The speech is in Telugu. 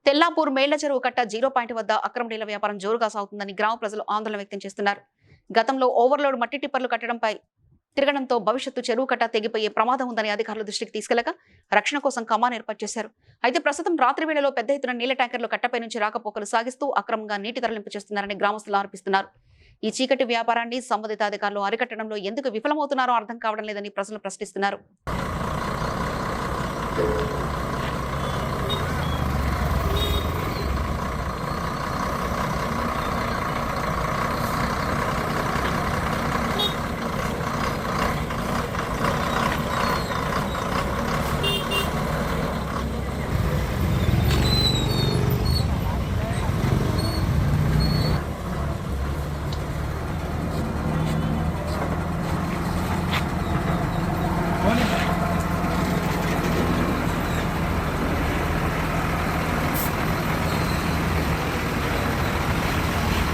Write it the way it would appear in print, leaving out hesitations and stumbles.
తెల్లాపూర్ మేళ్ల చెరువు కట్ట 0 పాయింట్ వద్ద అక్రమ నీళ్ల వ్యాపారం జోరుగా సాగుతుందని గ్రామ ప్రజలు ఆందోళన వ్యక్తం చేస్తున్నారు. గతంలో ఓవర్లోడ్ మట్టి టిప్పర్లు కట్టడంపై తిరగడంతో భవిష్యత్తు చెరువు కట్ట తెగిపోయే ప్రమాదం ఉందని అధికారుల దృష్టికి తీసుకెళ్లగా రక్షణ కోసం కమాన్ ఏర్పాటు చేశారు. అయితే ప్రస్తుతం రాత్రి వేళలో పెద్ద ఎత్తున నీళ్ల ట్యాంకర్లు కట్టపై నుంచి రాకపోకలు సాగిస్తూ అక్రమంగా నీటి తరలింపు చేస్తున్నారని గ్రామస్తులు ఆరోపిస్తున్నారు. ఈ చీకటి వ్యాపారాన్ని సంబంధిత అధికారులు అరికట్టడంలో ఎందుకు విఫలమవుతున్నారో అర్థం కావడం లేదని ప్రజలు ప్రశ్నిస్తున్నారు.